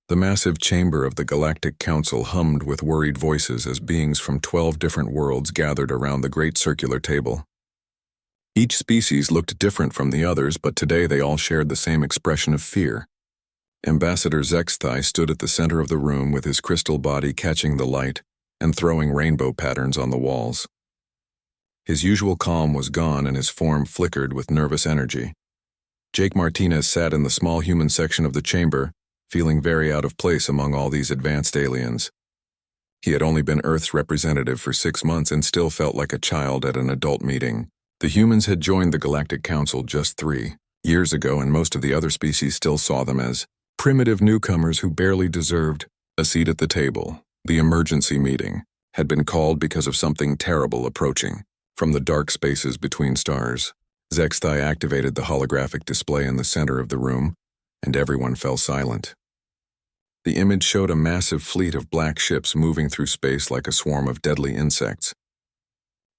The massive chamber of the Galactic Council hummed with worried voices as beings from 12 different worlds gathered around the great circular table. Each species looked different from the others, but today they all shared the same expression of fear. Ambassador HFY stood at the center of the room with his crystal body catching the light and throwing rainbow patterns on the walls. His usual calm was gone and his form flickered with nervous energy. Jake Martinez sat in the small human section of the chamber, feeling very out of place among all these advanced aliens. He had only been Earth's representative for 6 months and still felt like a child at an adult meeting. The humans had joined the Galactic Council just 3 years ago, and most of the other species still saw them as primitive newcomers who barely deserved a seat at the table. The emergency meeting had been called because of something terrible approaching from the dark spaces between stars. HFY activated the holographic display in the center of the room, and everyone fell silent. The image showed a massive fleet of black ships moving through space like a swarm of deadly insects.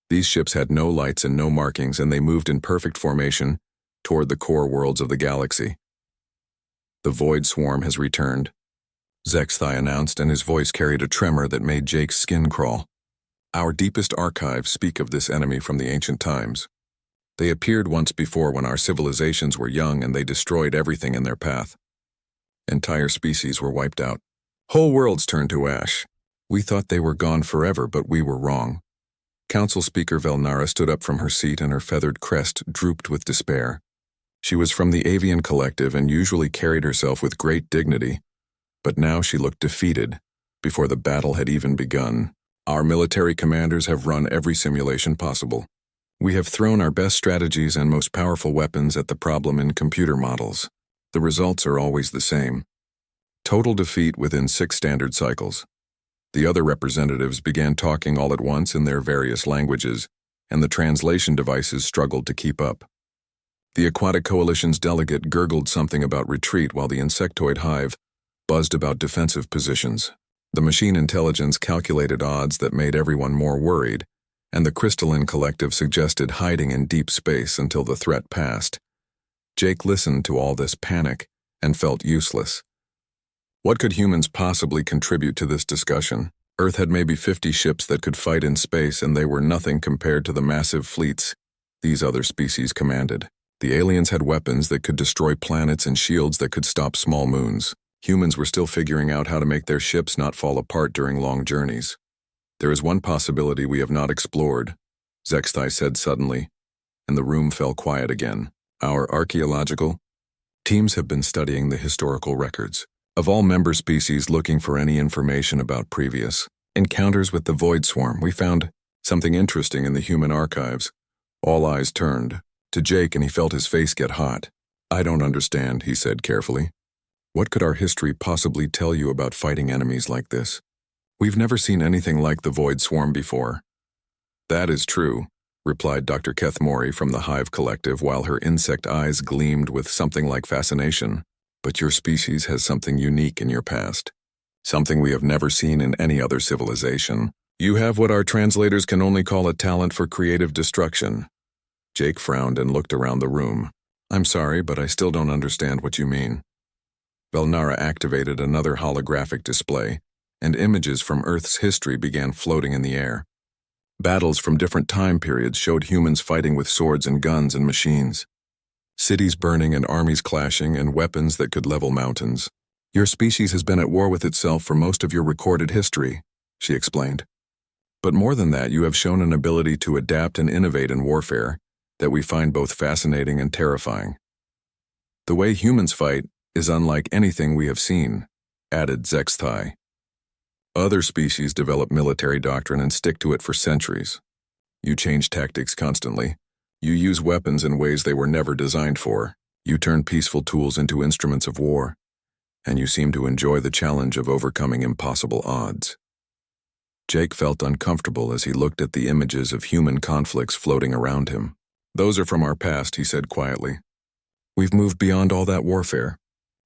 These ships had no lights and no markings, and they moved in perfect formation toward the core worlds of the galaxy. "The Void Swarm has returned," HFY announced, and his voice carried a tremor that made Jake's skin crawl. "Our deepest archives speak of this enemy from the ancient times. They appeared once before when our civilizations were young, and they destroyed everything in their path. Entire species were wiped out. Whole worlds turned to ash. We thought they were gone forever, but we were wrong." Council Speaker Velnara stood up from her seat, and her feathered crest drooped with despair. She was from the Avian Collective and usually carried herself with great dignity, but now she looked defeated before the battle had even begun. "Our military commanders have run every simulation possible. We have thrown our best strategies and most powerful weapons at the problem in computer models. The results are always the same. Total defeat within 6 standard cycles." The other representatives began talking all at once in their various languages, and the translation devices struggled to keep up. The Aquatic Coalition's delegate gurgled something about retreat, while the insectoid hive buzzed about defensive positions. The machine intelligence calculated odds that made everyone more worried, and the crystalline collective suggested hiding in deep space until the threat passed. Jake listened to all this panic and felt useless. What could humans possibly contribute to this discussion? Earth had maybe 50 ships that could fight in space, and they were nothing compared to the massive fleets these other species commanded. The aliens had weapons that could destroy planets and shields that could stop small moons. Humans were still figuring out how to make their ships not fall apart during long journeys. "There is one possibility we have not explored," HFY said suddenly, and the room fell quiet again. "Our archaeological teams have been studying the historical records of all member species, looking for any information about previous encounters with the Void Swarm. We found something interesting in the human archives." All eyes turned to Jake, and he felt his face get hot. "I don't understand," he said carefully. "What could our history possibly tell you about fighting enemies like this? We've never seen anything like the Void Swarm before." "That is true," replied Dr. Kethmori from the Hive Collective, while her insect eyes gleamed with something like fascination. "But your species has something unique in your past. Something we have never seen in any other civilization. You have what our translators can only call a talent for creative destruction." Jake frowned and looked around the room. "I'm sorry, but I still don't understand what you mean." Velnara activated another holographic display, and images from Earth's history began floating in the air. Battles from different time periods showed humans fighting with swords and guns and machines. Cities burning and armies clashing, and weapons that could level mountains. "Your species has been at war with itself for most of your recorded history," she explained. "But more than that, you have shown an ability to adapt and innovate in warfare that we find both fascinating and terrifying. The way humans fight is unlike anything we have seen," added HFY. "Other species develop military doctrine and stick to it for centuries. You change tactics constantly. You use weapons in ways they were never designed for. You turn peaceful tools into instruments of war. And you seem to enjoy the challenge of overcoming impossible odds." Jake felt uncomfortable as he looked at the images of human conflicts floating around him. "Those are from our past," he said quietly. "We've moved beyond all that warfare.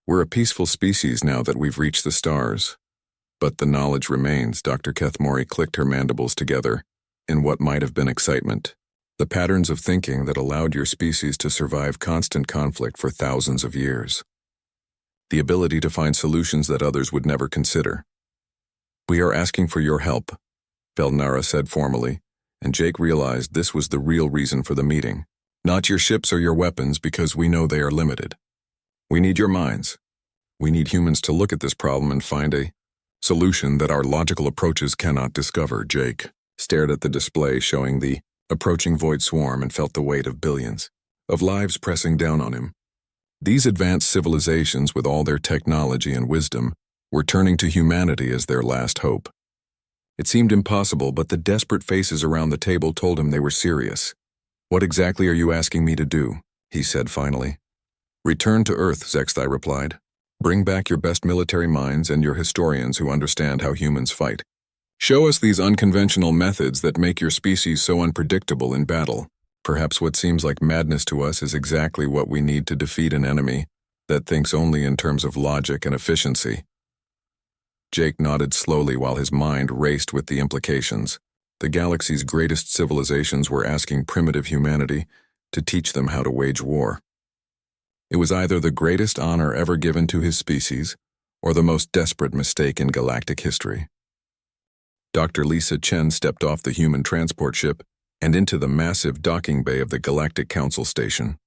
We're a peaceful species now that we've reached the stars. But the knowledge remains." Dr. Kethmori clicked her mandibles together in what might have been excitement. "The patterns of thinking that allowed your species to survive constant conflict for thousands of years. the ability to find solutions that others would never consider. "We are asking for your help," Feldnara said formally, and Jake realized this was the real reason for the meeting. "Not your ships or your weapons, because we know they are limited. We need your minds. We need humans to look at this problem and find a solution that our logical approaches cannot discover." Jake stared at the display showing the approaching void swarm and felt the weight of billions of lives pressing down on him. These advanced civilizations, with all their technology and wisdom, were turning to humanity as their last hope. It seemed impossible, but the desperate faces around the table told him they were serious. "What exactly are you asking me to do?" he said finally. "Return to Earth," Zexthai replied. "Bring back your best military minds and your historians who understand how humans fight. Show us these unconventional methods that make your species so unpredictable in battle. Perhaps what seems like madness to us is exactly what we need to defeat an enemy that thinks only in terms of logic and efficiency." Jake nodded slowly while his mind raced with the implications. The galaxy's greatest civilizations were asking primitive humanity to teach them how to wage war. It was either the greatest honor ever given to his species or the most desperate mistake in galactic history. Dr. Lisa Chen stepped off the human transport ship and into the massive docking bay of the Galactic Council station.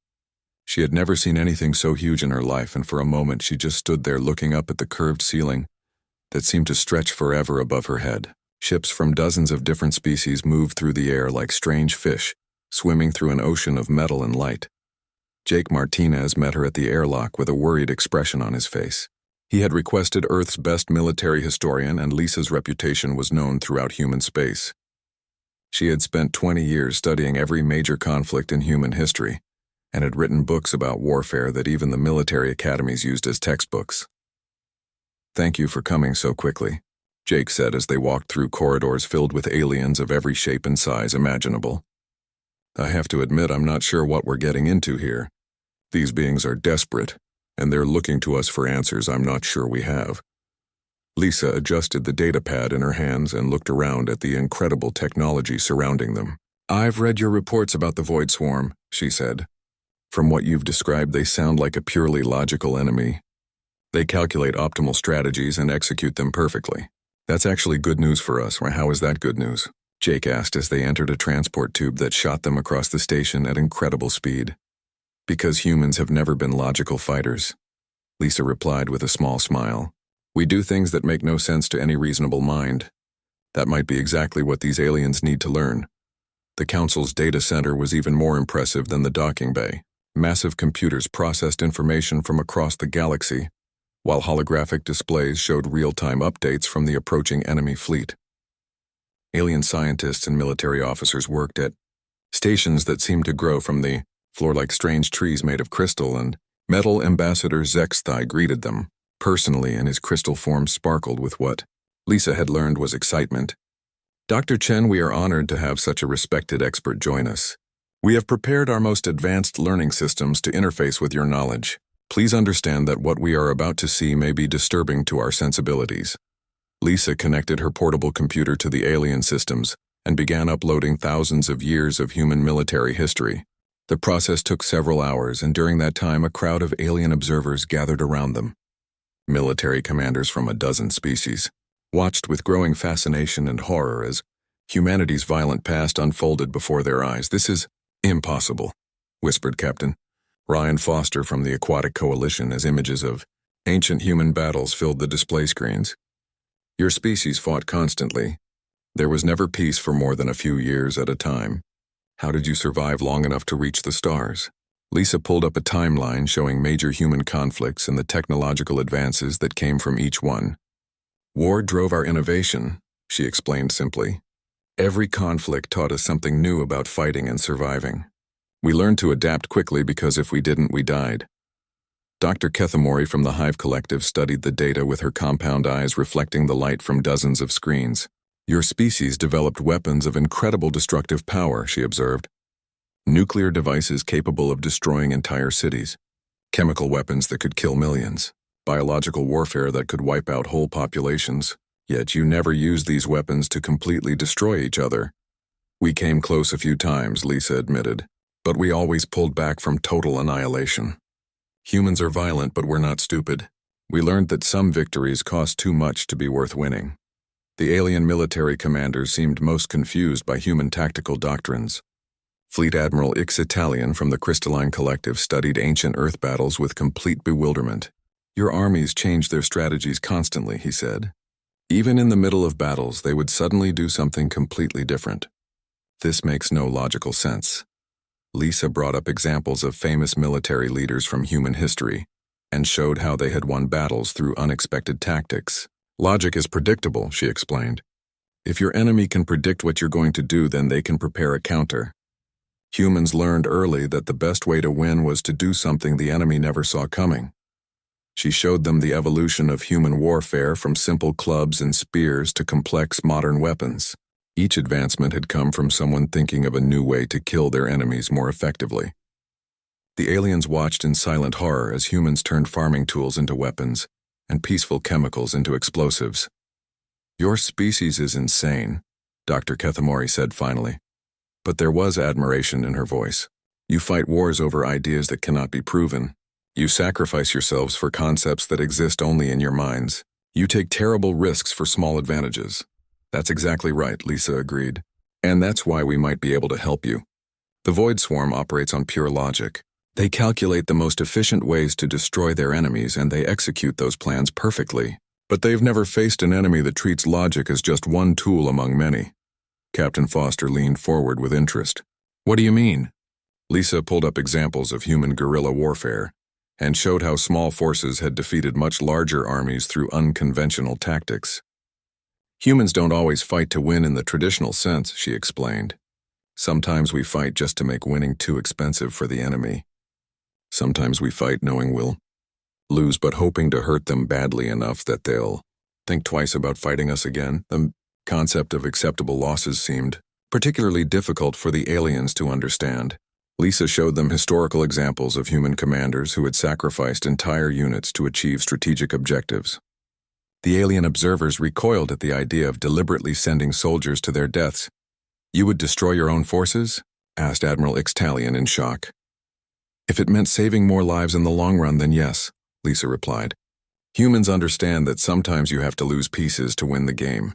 She had never seen anything so huge in her life, and for a moment she just stood there looking up at the curved ceiling that seemed to stretch forever above her head. Ships from dozens of different species moved through the air like strange fish, swimming through an ocean of metal and light. Jake Martinez met her at the airlock with a worried expression on his face. He had requested Earth's best military historian, and Lisa's reputation was known throughout human space. She had spent 20 years studying every major conflict in human history, and had written books about warfare that even the military academies used as textbooks. "Thank you for coming so quickly," Jake said as they walked through corridors filled with aliens of every shape and size imaginable. "I have to admit I'm not sure what we're getting into here. These beings are desperate, and they're looking to us for answers I'm not sure we have." Lisa adjusted the datapad in her hands and looked around at the incredible technology surrounding them. "I've read your reports about the Void Swarm," she said. "From what you've described, they sound like a purely logical enemy. They calculate optimal strategies and execute them perfectly. That's actually good news for us." "How is that good news?" Jake asked as they entered a transport tube that shot them across the station at incredible speed. "Because humans have never been logical fighters," Lisa replied with a small smile. "We do things that make no sense to any reasonable mind. That might be exactly what these aliens need to learn." The Council's data center was even more impressive than the docking bay. Massive computers processed information from across the galaxy, while holographic displays showed real-time updates from the approaching enemy fleet. Alien scientists and military officers worked at stations that seemed to grow from the floor like strange trees made of crystal, and Metal Ambassador Zexthai greeted them personally, and his crystal form sparkled with what Lisa had learned was excitement. "Dr. Chen, we are honored to have such a respected expert join us. We have prepared our most advanced learning systems to interface with your knowledge. Please understand that what we are about to see may be disturbing to our sensibilities." Lisa connected her portable computer to the alien systems and began uploading thousands of years of human military history. The process took several hours, and during that time a crowd of alien observers gathered around them. Military commanders from a dozen species watched with growing fascination and horror as humanity's violent past unfolded before their eyes. "This is impossible," whispered Captain Ryan Foster from the Aquatic Coalition as images of ancient human battles filled the display screens. "Your species fought constantly. There was never peace for more than a few years at a time. How did you survive long enough to reach the stars?" Lisa pulled up a timeline showing major human conflicts and the technological advances that came from each one. "War drove our innovation," she explained simply. "Every conflict taught us something new about fighting and surviving. We learned to adapt quickly because if we didn't, we died." Dr. Kethamori from the Hive Collective studied the data with her compound eyes reflecting the light from dozens of screens. "Your species developed weapons of incredible destructive power," she observed. "Nuclear devices capable of destroying entire cities, chemical weapons that could kill millions, biological warfare that could wipe out whole populations. Yet you never used these weapons to completely destroy each other." "We came close a few times," Lisa admitted, "but we always pulled back from total annihilation. Humans are violent, but we're not stupid. We learned that some victories cost too much to be worth winning. The alien military commanders seemed most confused by human tactical doctrines. Fleet Admiral Ix Italian from the Crystalline Collective studied ancient Earth battles with complete bewilderment. Your armies change their strategies constantly, he said. Even in the middle of battles, they would suddenly do something completely different. This makes no logical sense. Lisa brought up examples of famous military leaders from human history and showed how they had won battles through unexpected tactics. Logic is predictable, she explained. If your enemy can predict what you're going to do, then they can prepare a counter. Humans learned early that the best way to win was to do something the enemy never saw coming. She showed them the evolution of human warfare from simple clubs and spears to complex modern weapons. Each advancement had come from someone thinking of a new way to kill their enemies more effectively. The aliens watched in silent horror as humans turned farming tools into weapons and peaceful chemicals into explosives. Your species is insane, Dr. Kethamori said finally. But there was admiration in her voice. You fight wars over ideas that cannot be proven. You sacrifice yourselves for concepts that exist only in your minds. You take terrible risks for small advantages. That's exactly right, Lisa agreed. And that's why we might be able to help you. The Void Swarm operates on pure logic. They calculate the most efficient ways to destroy their enemies, and they execute those plans perfectly. But they've never faced an enemy that treats logic as just one tool among many. Captain Foster leaned forward with interest. What do you mean? Lisa pulled up examples of human guerrilla warfare and showed how small forces had defeated much larger armies through unconventional tactics. Humans don't always fight to win in the traditional sense, she explained. Sometimes we fight just to make winning too expensive for the enemy. Sometimes we fight knowing we'll lose but hoping to hurt them badly enough that they'll think twice about fighting us again. The concept of acceptable losses seemed particularly difficult for the aliens to understand. Lisa showed them historical examples of human commanders who had sacrificed entire units to achieve strategic objectives. The alien observers recoiled at the idea of deliberately sending soldiers to their deaths. You would destroy your own forces? Asked Admiral Ixtalian in shock. If it meant saving more lives in the long run, then yes, Lisa replied. Humans understand that sometimes you have to lose pieces to win the game.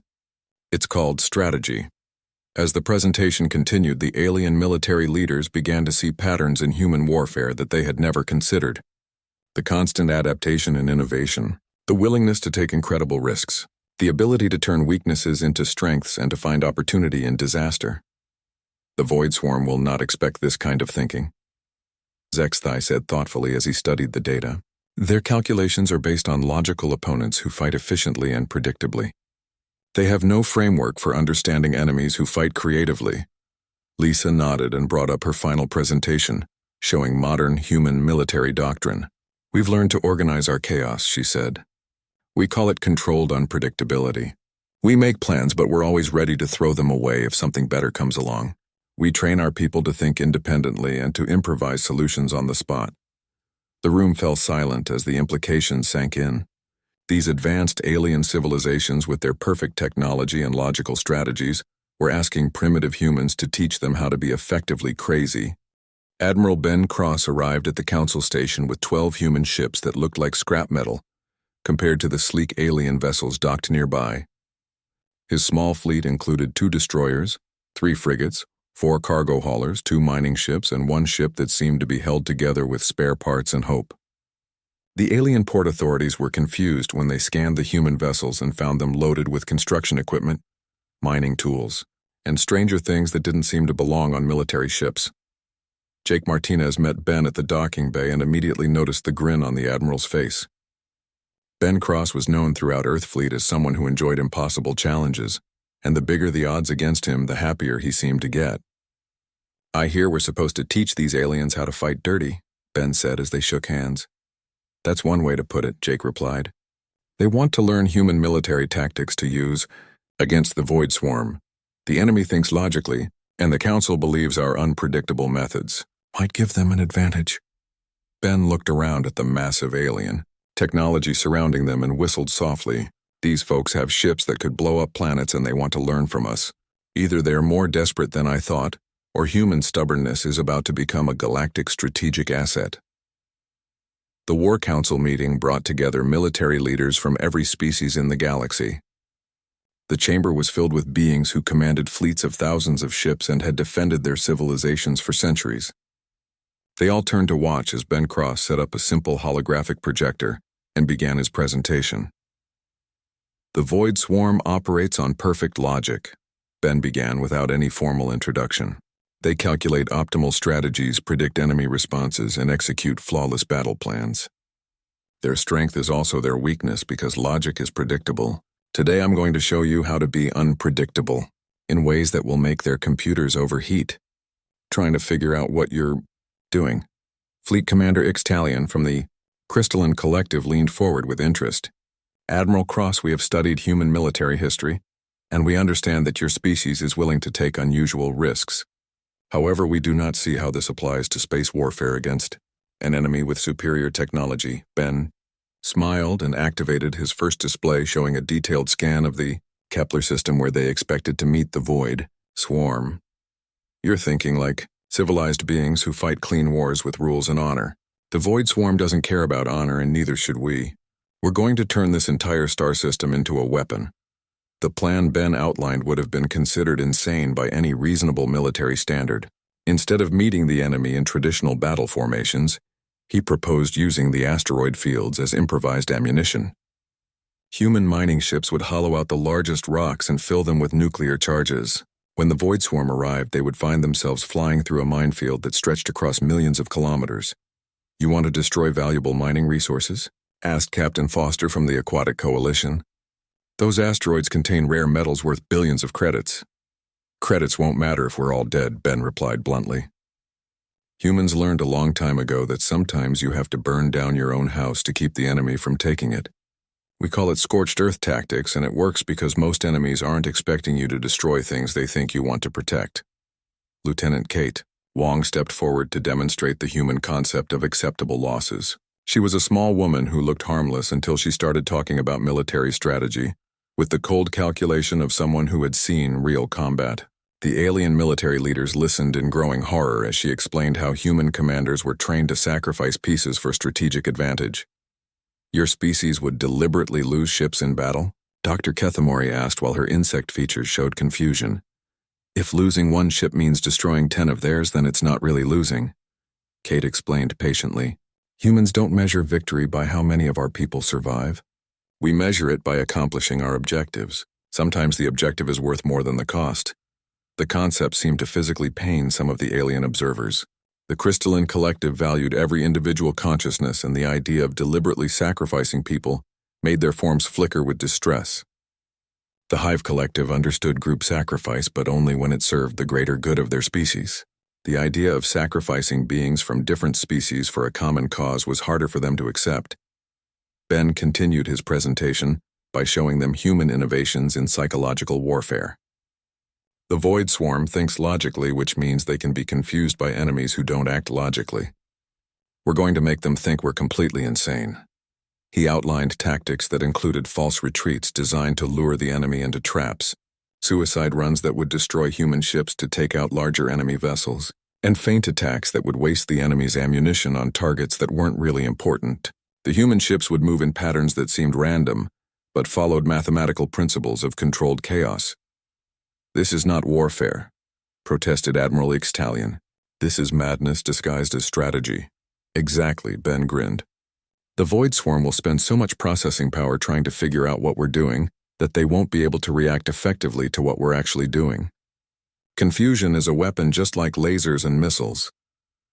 It's called strategy. As the presentation continued, the alien military leaders began to see patterns in human warfare that they had never considered. The constant adaptation and innovation, the willingness to take incredible risks, the ability to turn weaknesses into strengths and to find opportunity in disaster. The Void Swarm will not expect this kind of thinking, Zexthai said thoughtfully as he studied the data. Their calculations are based on logical opponents who fight efficiently and predictably. They have no framework for understanding enemies who fight creatively. Lisa nodded and brought up her final presentation, showing modern human military doctrine. We've learned to organize our chaos, she said. We call it controlled unpredictability. We make plans, but we're always ready to throw them away if something better comes along. We train our people to think independently and to improvise solutions on the spot. The room fell silent as the implications sank in. These advanced alien civilizations with their perfect technology and logical strategies were asking primitive humans to teach them how to be effectively crazy. Admiral Ben Cross arrived at the council station with 12 human ships that looked like scrap metal, compared to the sleek alien vessels docked nearby. His small fleet included 2 destroyers, 3 frigates, 4 cargo haulers, 2 mining ships, and 1 ship that seemed to be held together with spare parts and hope. The alien port authorities were confused when they scanned the human vessels and found them loaded with construction equipment, mining tools, and stranger things that didn't seem to belong on military ships. Jake Martinez met Ben at the docking bay and immediately noticed the grin on the Admiral's face. Ben Cross was known throughout Earthfleet as someone who enjoyed impossible challenges, and the bigger the odds against him, the happier he seemed to get. I hear we're supposed to teach these aliens how to fight dirty, Ben said as they shook hands. That's one way to put it, Jake replied. They want to learn human military tactics to use against the Void Swarm. The enemy thinks logically, and the Council believes our unpredictable methods might give them an advantage. Ben looked around at the massive alien technology surrounding them and whistled softly. These folks have ships that could blow up planets and they want to learn from us. Either they're more desperate than I thought, or human stubbornness is about to become a galactic strategic asset. The War Council meeting brought together military leaders from every species in the galaxy. The chamber was filled with beings who commanded fleets of thousands of ships and had defended their civilizations for centuries. They all turned to watch as Ben Cross set up a simple holographic projector and began his presentation. The Void Swarm operates on perfect logic, Ben began without any formal introduction. They calculate optimal strategies, predict enemy responses, and execute flawless battle plans. Their strength is also their weakness because logic is predictable. Today I'm going to show you how to be unpredictable in ways that will make their computers overheat. Trying to figure out what you're doing. Fleet Commander Ixtalion from the Crystalline Collective leaned forward with interest. Admiral Cross, we have studied human military history, and we understand that your species is willing to take unusual risks. However, we do not see how this applies to space warfare against an enemy with superior technology. Ben smiled and activated his first display showing a detailed scan of the Kepler system where they expected to meet the Void Swarm. You're thinking like civilized beings who fight clean wars with rules and honor. The Void Swarm doesn't care about honor, and neither should we. We're going to turn this entire star system into a weapon. The plan Ben outlined would have been considered insane by any reasonable military standard. Instead of meeting the enemy in traditional battle formations, he proposed using the asteroid fields as improvised ammunition. Human mining ships would hollow out the largest rocks and fill them with nuclear charges. When the Void Swarm arrived, they would find themselves flying through a minefield that stretched across millions of kilometers. You want to destroy valuable mining resources? Asked Captain Foster from the Aquatic Coalition. Those asteroids contain rare metals worth billions of credits. Credits won't matter if we're all dead, Ben replied bluntly. Humans learned a long time ago that sometimes you have to burn down your own house to keep the enemy from taking it. We call it scorched earth tactics, and it works because most enemies aren't expecting you to destroy things they think you want to protect. Lieutenant Kate Wong stepped forward to demonstrate the human concept of acceptable losses. She was a small woman who looked harmless until she started talking about military strategy, with the cold calculation of someone who had seen real combat. The alien military leaders listened in growing horror as she explained how human commanders were trained to sacrifice pieces for strategic advantage. Your species would deliberately lose ships in battle? Dr. Kethamori asked while her insect features showed confusion. If losing one ship means destroying 10 of theirs, then it's not really losing. Kate explained patiently. Humans don't measure victory by how many of our people survive. We measure it by accomplishing our objectives. Sometimes the objective is worth more than the cost. The concept seemed to physically pain some of the alien observers. The Crystalline Collective valued every individual consciousness, and the idea of deliberately sacrificing people made their forms flicker with distress. The Hive Collective understood group sacrifice, but only when it served the greater good of their species. The idea of sacrificing beings from different species for a common cause was harder for them to accept. Ben continued his presentation by showing them human innovations in psychological warfare. The Void Swarm thinks logically, which means they can be confused by enemies who don't act logically. We're going to make them think we're completely insane. He outlined tactics that included false retreats designed to lure the enemy into traps, suicide runs that would destroy human ships to take out larger enemy vessels, and feint attacks that would waste the enemy's ammunition on targets that weren't really important. The human ships would move in patterns that seemed random, but followed mathematical principles of controlled chaos. This is not warfare, protested Admiral Ixtalion. This is madness disguised as strategy. Exactly, Ben grinned. The Void Swarm will spend so much processing power trying to figure out what we're doing that they won't be able to react effectively to what we're actually doing. Confusion is a weapon just like lasers and missiles.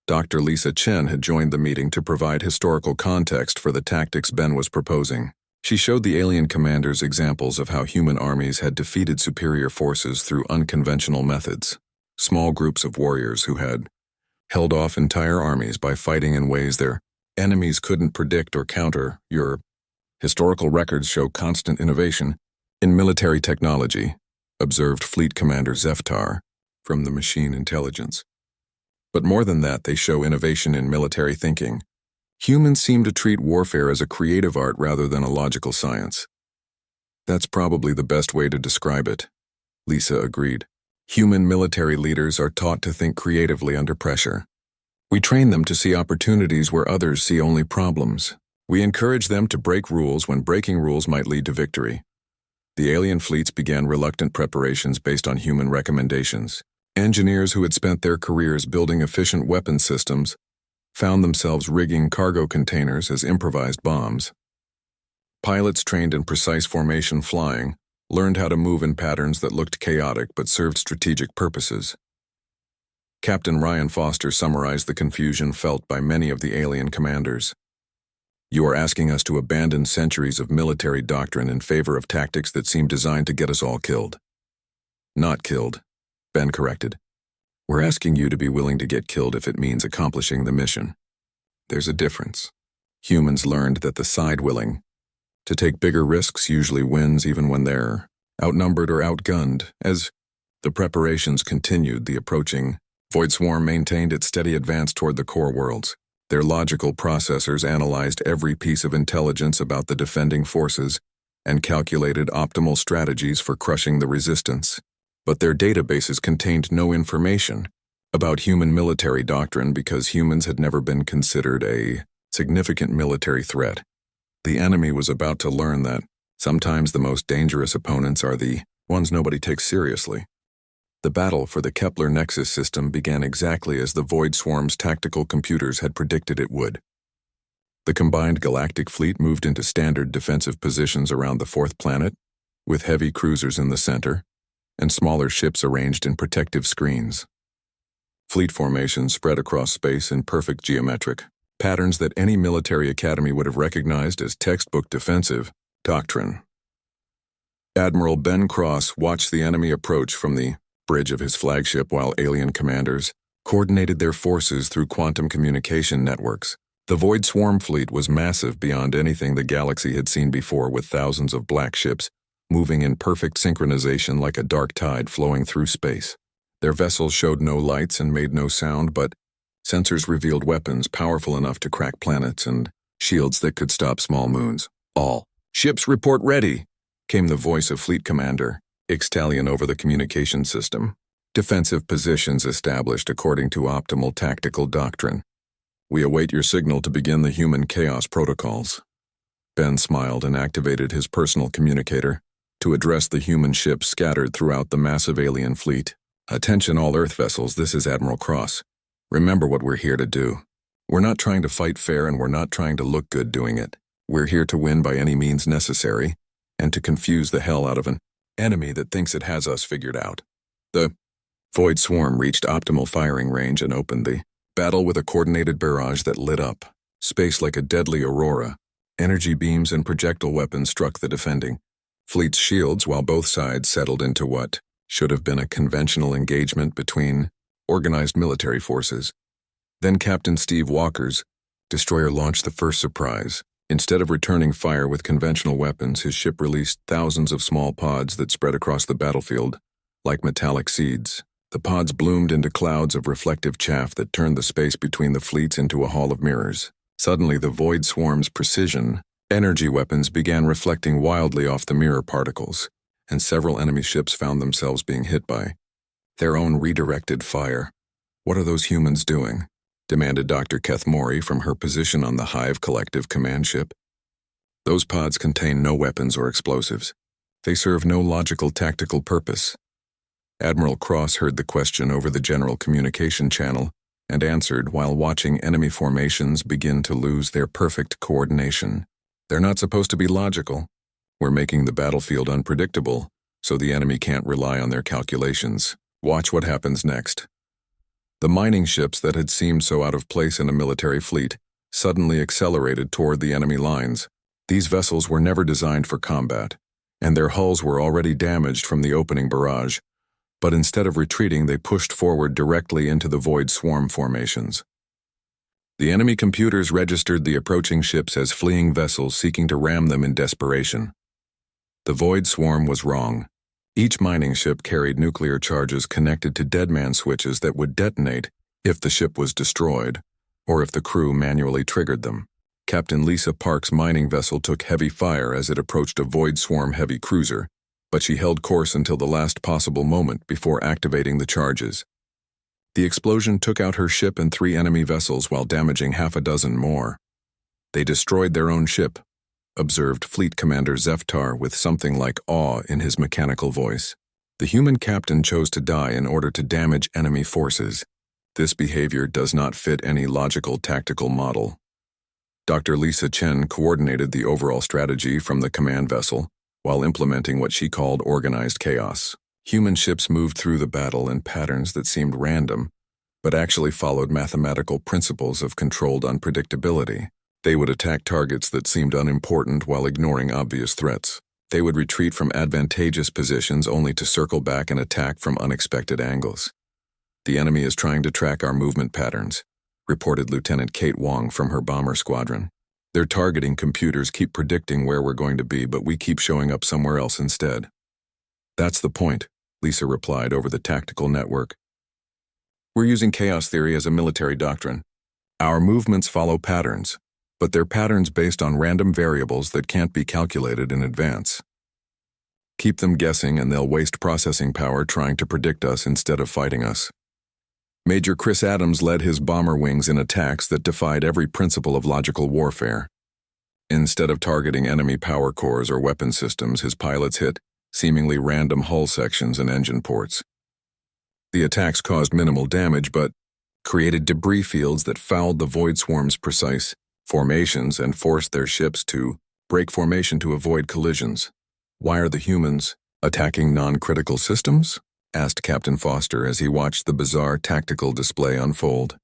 Dr. Lisa Chen had joined the meeting to provide historical context for the tactics Ben was proposing. She showed the alien commanders examples of how human armies had defeated superior forces through unconventional methods. Small groups of warriors who had held off entire armies by fighting in ways their enemies couldn't predict or counter. Your historical records show constant innovation in military technology, observed Fleet Commander Zeftar from the Machine Intelligence. But more than that, they show innovation in military thinking. Humans seem to treat warfare as a creative art rather than a logical science. That's probably the best way to describe it, Lisa agreed. Human military leaders are taught to think creatively under pressure. We train them to see opportunities where others see only problems. We encourage them to break rules when breaking rules might lead to victory. The alien fleets began reluctant preparations based on human recommendations. Engineers who had spent their careers building efficient weapon systems found themselves rigging cargo containers as improvised bombs. Pilots trained in precise formation flying learned how to move in patterns that looked chaotic but served strategic purposes. Captain Ryan Foster summarized the confusion felt by many of the alien commanders. "You are asking us to abandon centuries of military doctrine in favor of tactics that seem designed to get us all killed." "Not killed," Ben corrected. "We're asking you to be willing to get killed if it means accomplishing the mission." There's a difference. Humans learned that the side willing to take bigger risks usually wins even when they're outnumbered or outgunned. As the preparations continued, the approaching Void Swarm maintained its steady advance toward the core worlds. Their logical processors analyzed every piece of intelligence about the defending forces and calculated optimal strategies for crushing the resistance. But their databases contained no information about human military doctrine because humans had never been considered a significant military threat. The enemy was about to learn that sometimes the most dangerous opponents are the ones nobody takes seriously. The battle for the Kepler Nexus system began exactly as the Void Swarm's tactical computers had predicted it would. The combined galactic fleet moved into standard defensive positions around the fourth planet, with heavy cruisers in the center, and smaller ships arranged in protective screens. Fleet formations spread across space in perfect geometric patterns that any military academy would have recognized as textbook defensive doctrine. Admiral Ben Cross watched the enemy approach from the bridge of his flagship while alien commanders coordinated their forces through quantum communication networks. The Void Swarm fleet was massive beyond anything the galaxy had seen before, with thousands of black ships moving in perfect synchronization like a dark tide flowing through space. Their vessels showed no lights and made no sound, but sensors revealed weapons powerful enough to crack planets and shields that could stop small moons. "All ships report ready," came the voice of Fleet Commander Ixtalion over the communication system. "Defensive positions established according to optimal tactical doctrine. We await your signal to begin the human chaos protocols." Ben smiled and activated his personal communicator to address the human ships scattered throughout the massive alien fleet. "Attention all Earth vessels, this is Admiral Cross. Remember what we're here to do. We're not trying to fight fair and we're not trying to look good doing it. We're here to win by any means necessary and to confuse the hell out of an enemy that thinks it has us figured out." The Void Swarm reached optimal firing range and opened the battle with a coordinated barrage that lit up space like a deadly aurora. Energy beams and projectile weapons struck the defending fleet's shields while both sides settled into what should have been a conventional engagement between organized military forces. Then Captain Steve Walker's destroyer launched the first surprise. Instead of returning fire with conventional weapons, his ship released thousands of small pods that spread across the battlefield like metallic seeds. The pods bloomed into clouds of reflective chaff that turned the space between the fleets into a hall of mirrors. Suddenly, the Void Swarm's precision energy weapons began reflecting wildly off the mirror particles, and several enemy ships found themselves being hit by their own redirected fire. "What are those humans doing?" demanded Dr. Keth Mori from her position on the Hive Collective command ship. "Those pods contain no weapons or explosives. They serve no logical tactical purpose." Admiral Cross heard the question over the general communication channel and answered while watching enemy formations begin to lose their perfect coordination. "They're not supposed to be logical. We're making the battlefield unpredictable, so the enemy can't rely on their calculations. Watch what happens next." The mining ships that had seemed so out of place in a military fleet suddenly accelerated toward the enemy lines. These vessels were never designed for combat, and their hulls were already damaged from the opening barrage, but instead of retreating, they pushed forward directly into the Void Swarm formations. The enemy computers registered the approaching ships as fleeing vessels seeking to ram them in desperation. The Void Swarm was wrong. Each mining ship carried nuclear charges connected to deadman switches that would detonate if the ship was destroyed, or if the crew manually triggered them. Captain Lisa Park's mining vessel took heavy fire as it approached a Void Swarm heavy cruiser, but she held course until the last possible moment before activating the charges. The explosion took out her ship and 3 enemy vessels while damaging half a dozen more. They destroyed their own ship, observed Fleet Commander Zeftar with something like awe in his mechanical voice. The human captain chose to die in order to damage enemy forces. This behavior does not fit any logical tactical model. Dr. Lisa Chen coordinated the overall strategy from the command vessel while implementing what she called organized chaos. Human ships moved through the battle in patterns that seemed random, but actually followed mathematical principles of controlled unpredictability. They would attack targets that seemed unimportant while ignoring obvious threats. They would retreat from advantageous positions only to circle back and attack from unexpected angles. "The enemy is trying to track our movement patterns," reported Lieutenant Kate Wong from her bomber squadron. "Their targeting computers keep predicting where we're going to be, but we keep showing up somewhere else instead." "That's the point," Lisa replied over the tactical network. "We're using chaos theory as a military doctrine. Our movements follow patterns, but they're patterns based on random variables that can't be calculated in advance. Keep them guessing and they'll waste processing power trying to predict us instead of fighting us." Major Chris Adams led his bomber wings in attacks that defied every principle of logical warfare. Instead of targeting enemy power cores or weapon systems, his pilots hit seemingly random hull sections and engine ports. The attacks caused minimal damage but created debris fields that fouled the Void Swarm's precise formations and forced their ships to break formation to avoid collisions. "Why are the humans attacking non-critical systems?" asked Captain Foster as he watched the bizarre tactical display unfold.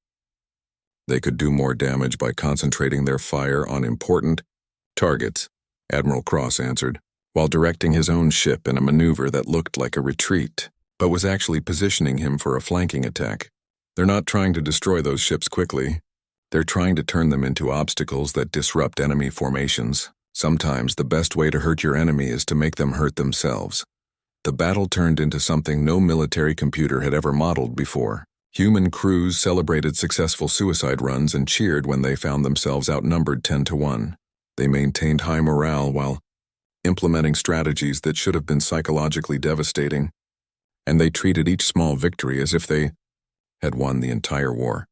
"They could do more damage by concentrating their fire on important targets," Admiral Cross answered, while directing his own ship in a maneuver that looked like a retreat, but was actually positioning him for a flanking attack. "They're not trying to destroy those ships quickly. They're trying to turn them into obstacles that disrupt enemy formations. Sometimes the best way to hurt your enemy is to make them hurt themselves." The battle turned into something no military computer had ever modeled before. Human crews celebrated successful suicide runs and cheered when they found themselves outnumbered 10-1. They maintained high morale while implementing strategies that should have been psychologically devastating, and they treated each small victory as if they had won the entire war.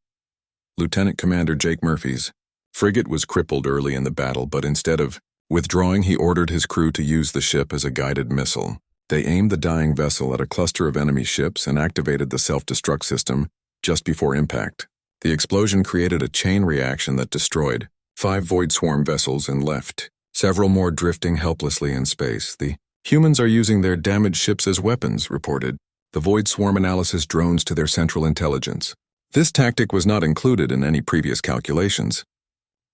Lieutenant Commander Jake Murphy's frigate was crippled early in the battle, but instead of withdrawing, he ordered his crew to use the ship as a guided missile. They aimed the dying vessel at a cluster of enemy ships and activated the self-destruct system just before impact. The explosion created a chain reaction that destroyed 5 Void Swarm vessels and left several more drifting helplessly in space. "The humans are using their damaged ships as weapons," reported the Void Swarm analysis drones to their central intelligence. This tactic was not included in any previous calculations.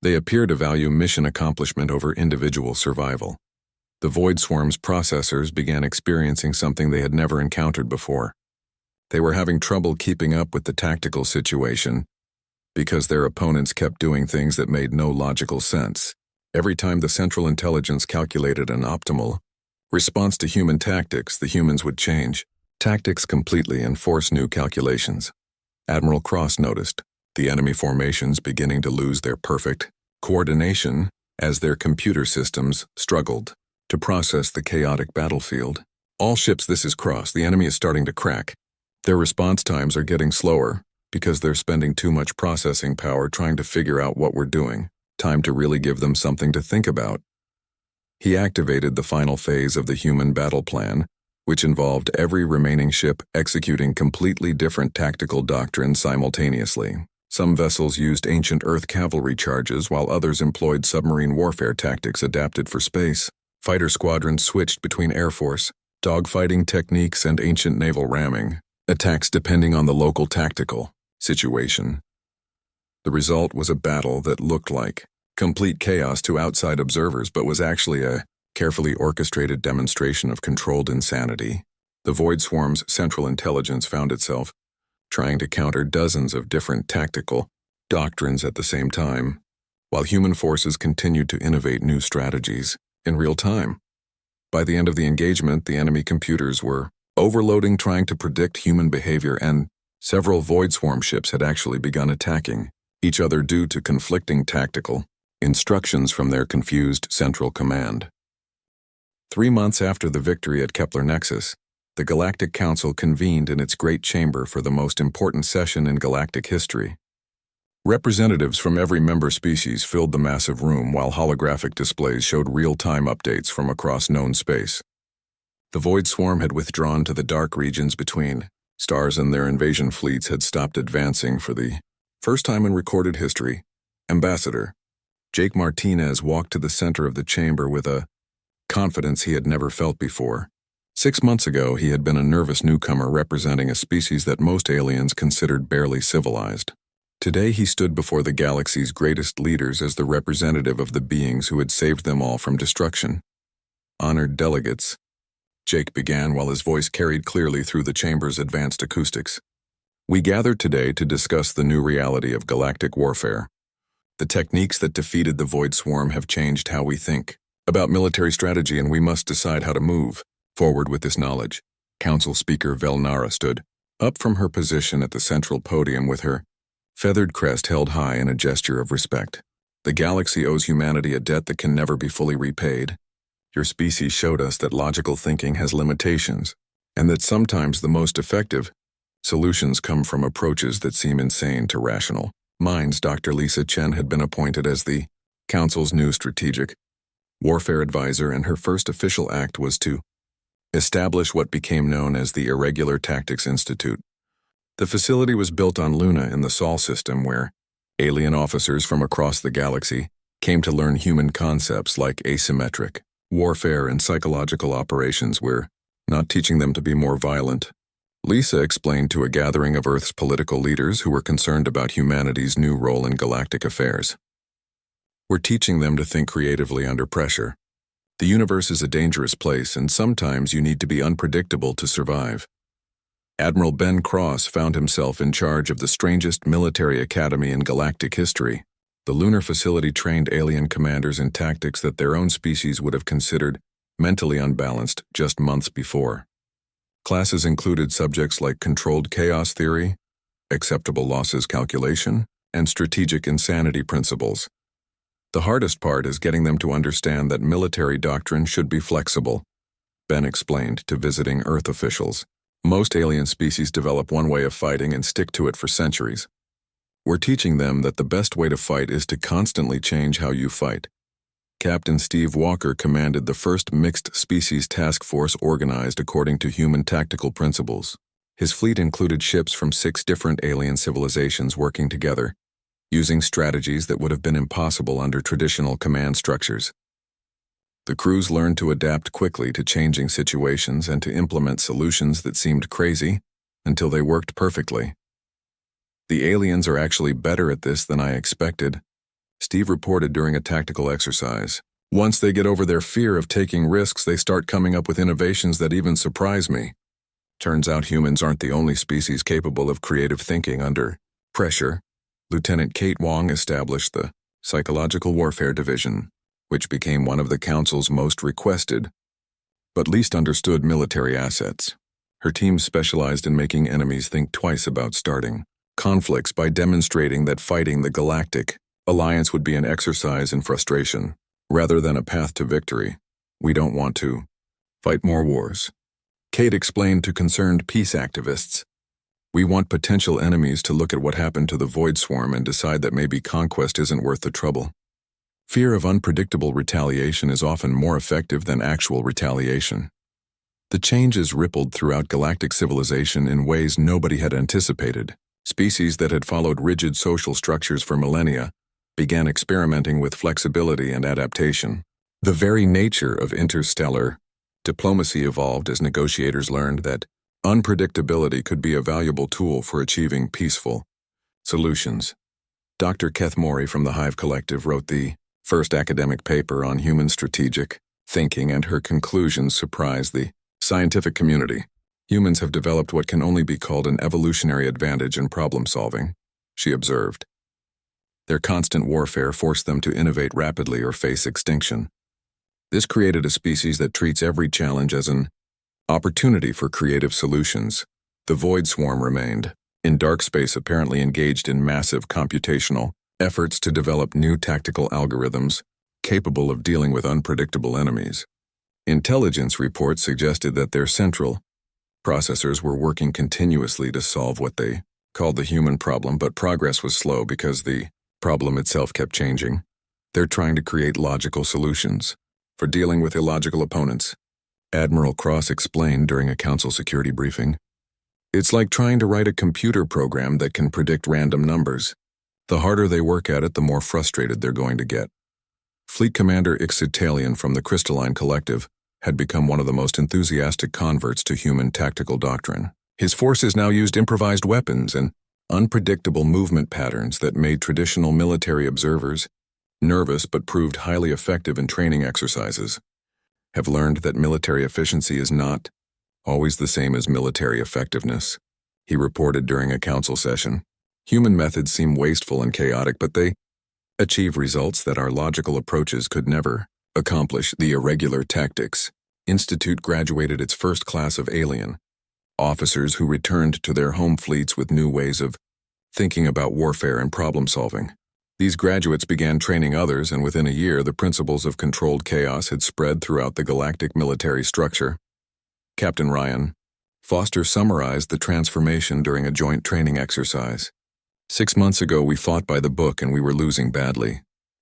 They appear to value mission accomplishment over individual survival. The Void Swarm's processors began experiencing something they had never encountered before. They were having trouble keeping up with the tactical situation because their opponents kept doing things that made no logical sense. Every time the Central Intelligence calculated an optimal response to human tactics, the humans would change tactics completely and force new calculations. Admiral Cross noticed the enemy formations beginning to lose their perfect coordination as their computer systems struggled to process the chaotic battlefield. "All ships, this is Cross. The enemy is starting to crack. Their response times are getting slower because they're spending too much processing power trying to figure out what we're doing. Time to really give them something to think about." He activated the final phase of the human battle plan, which involved every remaining ship executing completely different tactical doctrines simultaneously. Some vessels used ancient Earth cavalry charges while others employed submarine warfare tactics adapted for space. Fighter squadrons switched between Air Force, dogfighting techniques, and ancient naval ramming attacks depending on the local tactical situation. The result was a battle that looked like complete chaos to outside observers but was actually a carefully orchestrated demonstration of controlled insanity. The Void Swarm's central intelligence found itself trying to counter dozens of different tactical doctrines at the same time, while human forces continued to innovate new strategies in real time. By the end of the engagement, the enemy computers were overloading trying to predict human behavior, and several Void Swarm ships had actually begun attacking each other due to conflicting tactical instructions from their confused central command. 3 months after the victory at Kepler Nexus, the Galactic Council convened in its great chamber for the most important session in galactic history. Representatives from every member species filled the massive room while holographic displays showed real-time updates from across known space. The Void Swarm had withdrawn to the dark regions between stars, and their invasion fleets had stopped advancing for the first time in recorded history. Ambassador Jake Martinez walked to the center of the chamber with a confidence he had never felt before. 6 months ago, he had been a nervous newcomer representing a species that most aliens considered barely civilized. Today he stood before the galaxy's greatest leaders as the representative of the beings who had saved them all from destruction. Honored delegates, Jake began while his voice carried clearly through the chamber's advanced acoustics. We gathered today to discuss the new reality of galactic warfare. The techniques that defeated the Void Swarm have changed how we think about military strategy, and we must decide how to move forward with this knowledge. Council Speaker Velnara stood up from her position at the central podium with her feathered crest held high in a gesture of respect. The galaxy owes humanity a debt that can never be fully repaid. Your species showed us that logical thinking has limitations, and that sometimes the most effective solutions come from approaches that seem insane to rational minds. Dr. Lisa Chen had been appointed as the Council's new strategic warfare advisor, and her first official act was to establish what became known as the Irregular Tactics Institute. The facility was built on Luna in the Sol system, where alien officers from across the galaxy came to learn human concepts like asymmetric warfare and psychological operations. We're not teaching them to be more violent, Lisa explained to a gathering of Earth's political leaders who were concerned about humanity's new role in galactic affairs. We're teaching them to think creatively under pressure. The universe is a dangerous place, and sometimes you need to be unpredictable to survive. Admiral Ben Cross found himself in charge of the strangest military academy in galactic history. The lunar facility trained alien commanders in tactics that their own species would have considered mentally unbalanced just months before. Classes included subjects like controlled chaos theory, acceptable losses calculation, and strategic insanity principles. The hardest part is getting them to understand that military doctrine should be flexible, Ben explained to visiting Earth officials. Most alien species develop one way of fighting and stick to it for centuries. We're teaching them that the best way to fight is to constantly change how you fight. Captain Steve Walker commanded the first mixed species task force organized according to human tactical principles. His fleet included ships from 6 different alien civilizations working together, using strategies that would have been impossible under traditional command structures. The crews learned to adapt quickly to changing situations and to implement solutions that seemed crazy until they worked perfectly. The aliens are actually better at this than I expected, Steve reported during a tactical exercise. Once they get over their fear of taking risks, they start coming up with innovations that even surprise me. Turns out humans aren't the only species capable of creative thinking under pressure. Lieutenant Kate Wong established the Psychological Warfare Division, which became one of the Council's most requested, but least understood military assets. Her team specialized in making enemies think twice about starting conflicts by demonstrating that fighting the Galactic Alliance would be an exercise in frustration, rather than a path to victory. We don't want to fight more wars, Kate explained to concerned peace activists. We want potential enemies to look at what happened to the Void Swarm and decide that maybe conquest isn't worth the trouble. Fear of unpredictable retaliation is often more effective than actual retaliation. The changes rippled throughout galactic civilization in ways nobody had anticipated. Species that had followed rigid social structures for millennia began experimenting with flexibility and adaptation. The very nature of interstellar diplomacy evolved as negotiators learned that unpredictability could be a valuable tool for achieving peaceful solutions. Dr. Keth Morey from the Hive Collective wrote the first academic paper on human strategic thinking, and her conclusions surprised the scientific community. Humans have developed what can only be called an evolutionary advantage in problem solving, she observed. Their constant warfare forced them to innovate rapidly or face extinction. This created a species that treats every challenge as an opportunity for creative solutions. The Void Swarm remained in dark space, apparently engaged in massive computational efforts to develop new tactical algorithms capable of dealing with unpredictable enemies. Intelligence reports suggested that their central Processors were working continuously to solve what they called the human problem, but progress was slow because the problem itself kept changing. They're trying to create logical solutions for dealing with illogical opponents. Admiral Cross explained during a council security briefing. It's like trying to write a computer program that can predict random numbers. The harder they work at it, the more frustrated they're going to get. Fleet Commander Ixitalian from the Crystalline Collective had become one of the most enthusiastic converts to human tactical doctrine. His forces now used improvised weapons and unpredictable movement patterns that made traditional military observers nervous but proved highly effective in training exercises. Have learned that military efficiency is not always the same as military effectiveness, he reported during a council session. Human methods seem wasteful and chaotic, but they achieve results that our logical approaches could never accomplish. The Irregular Tactics Institute graduated its first class of alien officers who returned to their home fleets with new ways of thinking about warfare and problem solving. These graduates began training others, and within a year, the principles of controlled chaos had spread throughout the galactic military structure. Captain Ryan Foster summarized the transformation during a joint training exercise. 6 months ago, we fought by the book and we were losing badly.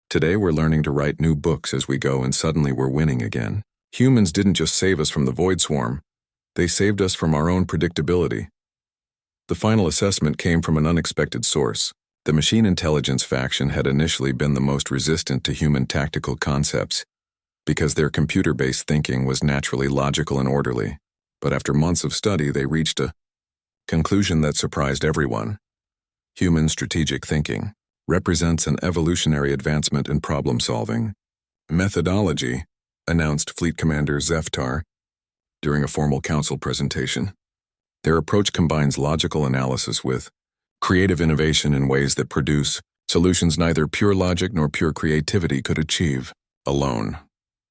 Today, we're learning to write new books as we go, and suddenly we're winning again. Humans didn't just save us from the Void Swarm, they saved us from our own predictability. The final assessment came from an unexpected source. The machine intelligence faction had initially been the most resistant to human tactical concepts because their computer-based thinking was naturally logical and orderly. But after months of study, they reached a conclusion that surprised everyone. Human strategic thinking represents an evolutionary advancement in problem-solving methodology, announced Fleet Commander Zeftar during a formal council presentation. Their approach combines logical analysis with creative innovation in ways that produce solutions neither pure logic nor pure creativity could achieve alone.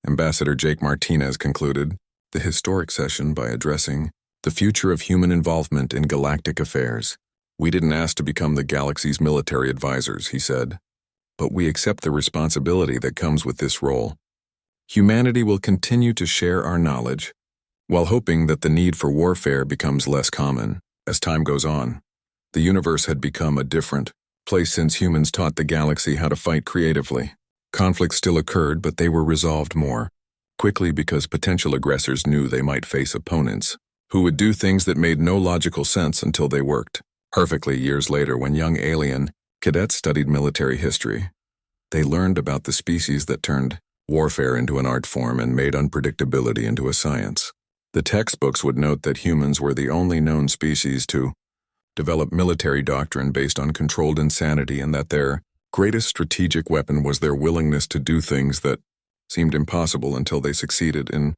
Ambassador Jake Martinez concluded the historic session by addressing the future of human involvement in galactic affairs. We didn't ask to become the galaxy's military advisors, he said, but we accept the responsibility that comes with this role. Humanity will continue to share our knowledge, while hoping that the need for warfare becomes less common. As time goes on, the universe had become a different place since humans taught the galaxy how to fight creatively. Conflicts still occurred, but they were resolved more quickly because potential aggressors knew they might face opponents who would do things that made no logical sense until they worked perfectly. Years later, when young alien cadets studied military history, they learned about the species that turned warfare into an art form and made unpredictability into a science. The textbooks would note that humans were the only known species to develop military doctrine based on controlled insanity, and that their greatest strategic weapon was their willingness to do things that seemed impossible until they succeeded. In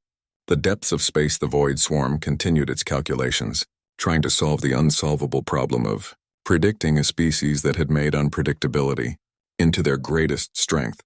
the depths of space, the Void Swarm continued its calculations, trying to solve the unsolvable problem of predicting a species that had made unpredictability into their greatest strength.